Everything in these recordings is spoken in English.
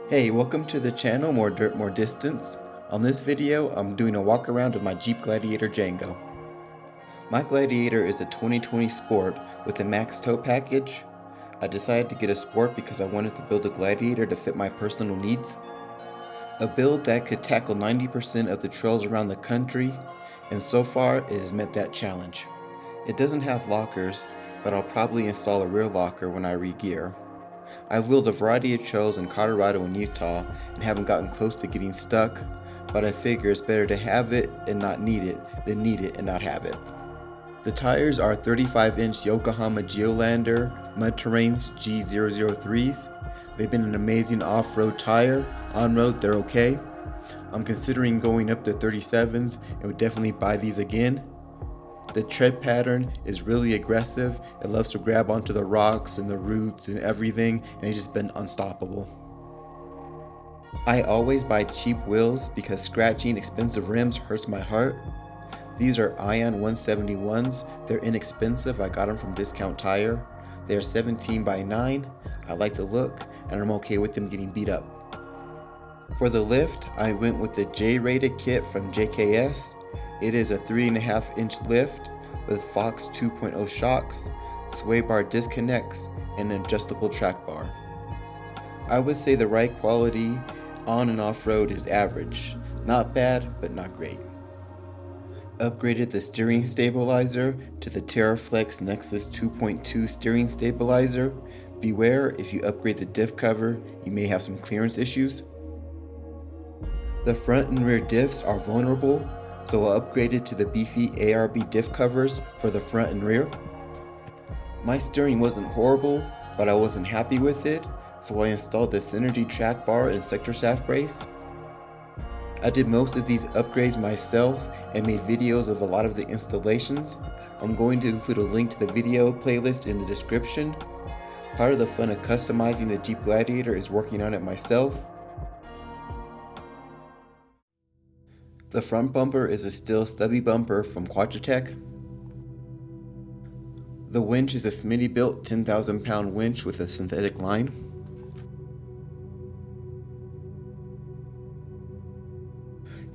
Hey, welcome to the channel More Dirt, More Distance. On this video, I'm doing a walk around of my Jeep Gladiator Django. My Gladiator is a 2020 Sport with a max tow package. I decided to get a Sport because I wanted to build a Gladiator to fit my personal needs. A build that could tackle 90% of the trails around the country, and so far it has met that challenge. It doesn't have lockers, but I'll probably install a rear locker when I re-gear. I've wheeled a variety of trails in Colorado and Utah and haven't gotten close to getting stuck, but I figure it's better to have it and not need it than need it and not have it. The tires are 35-inch Yokohama Geolander Mud Terrains G003s. They've been an amazing off-road tire. On-road, they're okay. I'm considering going up to 37s and would definitely buy these again. The tread pattern is really aggressive. It loves to grab onto the rocks and the roots and everything, and it's just been unstoppable. I always buy cheap wheels because scratching expensive rims hurts my heart. These are Ion 171s. They're inexpensive. I got them from Discount Tire. They are 17 by 9. I like the look, and I'm okay with them getting beat up. For the lift, I went with the J-rated kit from JKS. It is a 3.5-inch lift with Fox 2.0 shocks, sway bar disconnects, and an adjustable track bar. I would say the right quality on and off road is average. Not bad, but not great. Upgraded the steering stabilizer to the TerraFlex Nexus 2.2 steering stabilizer. Beware, if you upgrade the diff cover, you may have some clearance issues. The front and rear diffs are vulnerable, so I upgraded to the beefy ARB diff covers for the front and rear. My steering wasn't horrible, but I wasn't happy with it, so I installed the Synergy track bar and sector shaft brace. I did most of these upgrades myself and made videos of a lot of the installations. I'm going to include a link to the video playlist in the description. Part of the fun of customizing the Jeep Gladiator is working on it myself. The front bumper is a steel stubby bumper from Quadratec. The winch is a Smitty built 10,000 pound winch with a synthetic line.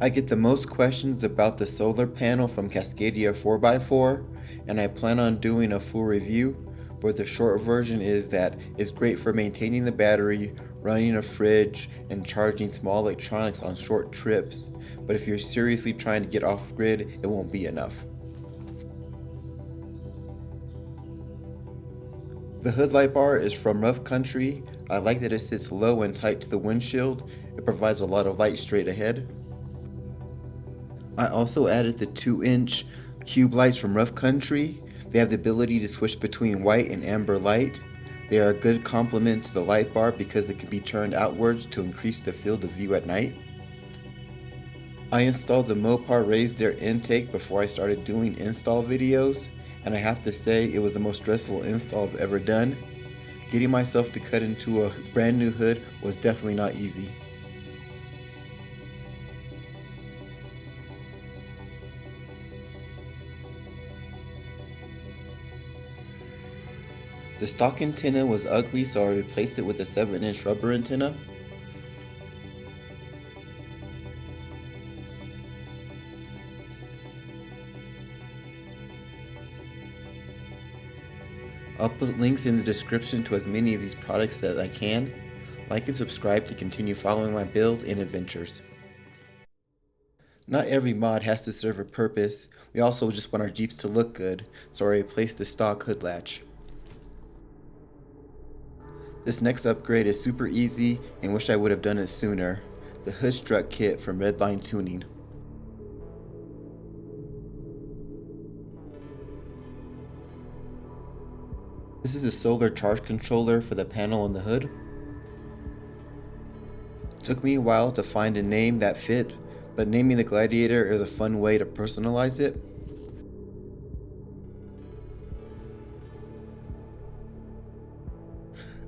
I get the most questions about the solar panel from Cascadia 4x4, and I plan on doing a full review, but the short version is that it's great for maintaining the battery, running a fridge, and charging small electronics on short trips, but if you're seriously trying to get off grid, it won't be enough. The hood light bar is from Rough Country. I like that it sits low and tight to the windshield. It provides a lot of light straight ahead. I also added the 2-inch cube lights from Rough Country. They have the ability to switch between white and amber light. They are a good complement to the light bar because they can be turned outwards to increase the field of view at night. I installed the Mopar raised air intake before I started doing install videos, and I have to say it was the most stressful install I've ever done. Getting myself to cut into a brand new hood was definitely not easy. The stock antenna was ugly, so I replaced it with a 7-inch rubber antenna. I'll put links in the description to as many of these products that I can. Like and subscribe to continue following my build and adventures. Not every mod has to serve a purpose. We also just want our Jeeps to look good, so I replaced the stock hood latch. This next upgrade is super easy and wish I would have done it sooner. The hood strut kit from Redline Tuning. This is a solar charge controller for the panel on the hood. Took me a while to find a name that fit, but naming the Gladiator is a fun way to personalize it.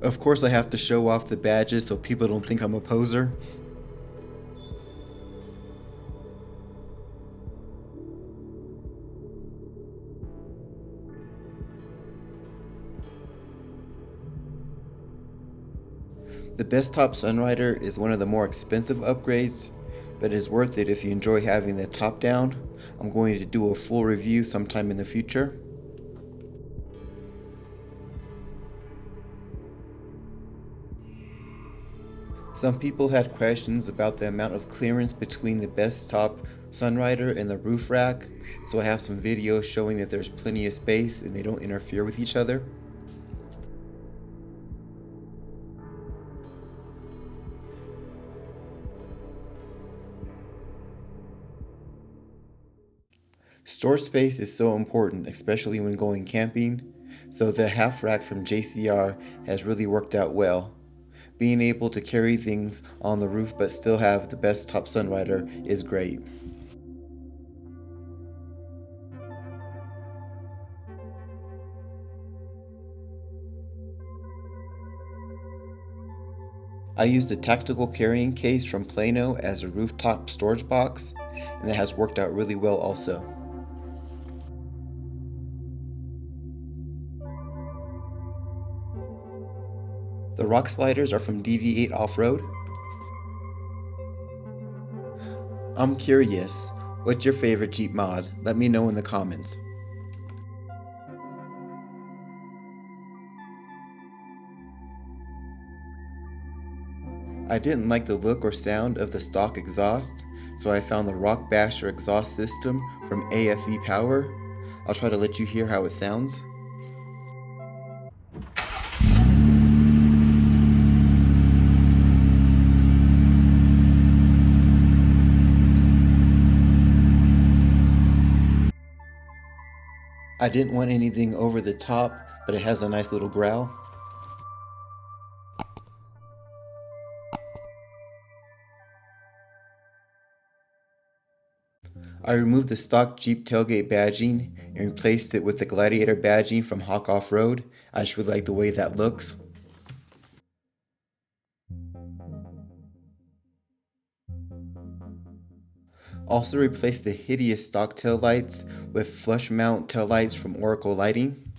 Of course I have to show off the badges so people don't think I'm a poser. The Best Top Sunrider is one of the more expensive upgrades, but it is worth it if you enjoy having the top down. I'm going to do a full review sometime in the future. Some people had questions about the amount of clearance between the Best Top Sunrider and the roof rack, so I have some videos showing that there's plenty of space and they don't interfere with each other. Store space is so important, especially when going camping, so the half rack from JCR has really worked out well. Being able to carry things on the roof but still have the Best Top Sunrider is great. I used a tactical carrying case from Plano as a rooftop storage box, and that has worked out really well also. The rock sliders are from DV8 Off-Road. I'm curious, what's your favorite Jeep mod? Let me know in the comments. I didn't like the look or sound of the stock exhaust, so I found the Rock Basher exhaust system from AFE Power. I'll try to let you hear how it sounds. I didn't want anything over the top, but it has a nice little growl. I removed the stock Jeep tailgate badging and replaced it with the Gladiator badging from Hawk Off-Road. I just really like the way that looks. Also replaced the hideous stock taillights with flush mount taillights from Oracle Lighting.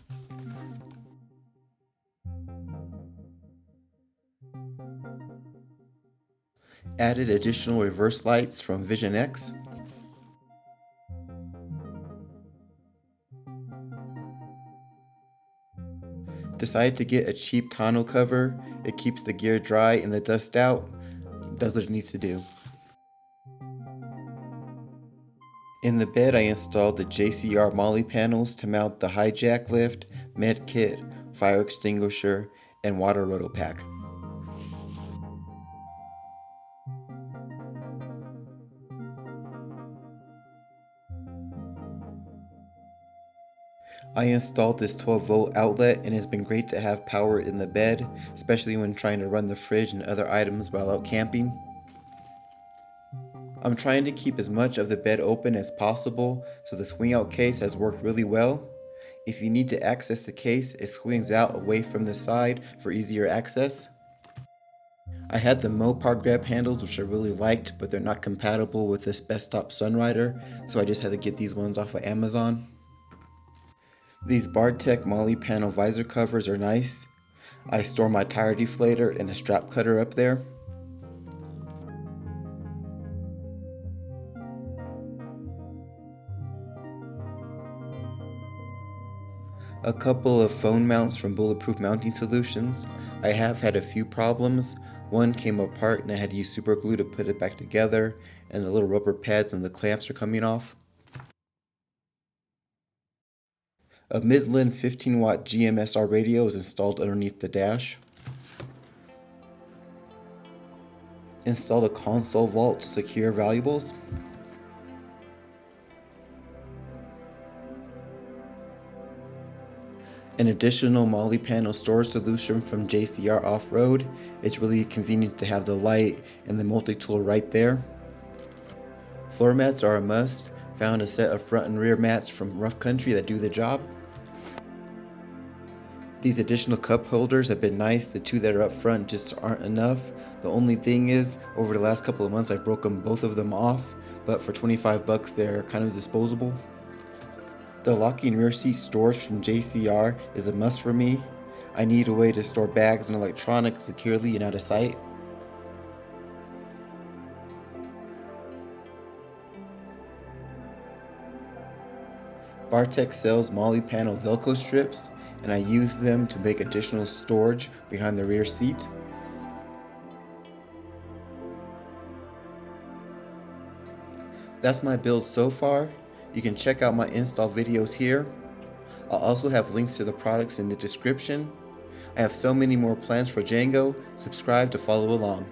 Added additional reverse lights from Vision X. Decided to get a cheap tonneau cover. It keeps the gear dry and the dust out. Does what it needs to do. In the bed I installed the JCR Molly panels to mount the hijack lift, med kit, fire extinguisher, and water roto pack. I installed this 12-volt outlet and it's been great to have power in the bed, especially when trying to run the fridge and other items while out camping. I'm trying to keep as much of the bed open as possible, so the swing out case has worked really well. If you need to access the case, it swings out away from the side for easier access. I had the Mopar grab handles, which I really liked, but they're not compatible with this Best Top Sunrider, so I just had to get these ones off of Amazon. These Bartech Molly panel visor covers are nice. I store my tire deflator and a strap cutter up there. A couple of phone mounts from Bulletproof Mounting Solutions. I have had a few problems. One came apart and I had to use super glue to put it back together, and the little rubber pads and the clamps are coming off. A Midland 15-watt GMSR radio is installed underneath the dash. Installed a console vault to secure valuables. An additional Molly panel storage solution from JCR Off-Road. It's really convenient to have the light and the multi-tool right there. Floor mats are a must. Found a set of front and rear mats from Rough Country that do the job. These additional cup holders have been nice. The two that are up front just aren't enough. The only thing is, over the last couple of months I've broken both of them off, but for 25 bucks they're kind of disposable. The locking rear seat storage from JCR is a must for me. I need a way to store bags and electronics securely and out of sight. Bartek sells Molly panel Velcro strips, and I use them to make additional storage behind the rear seat. That's my build so far. You can check out my install videos here. I'll also have links to the products in the description. I have so many more plans for Django. Subscribe to follow along.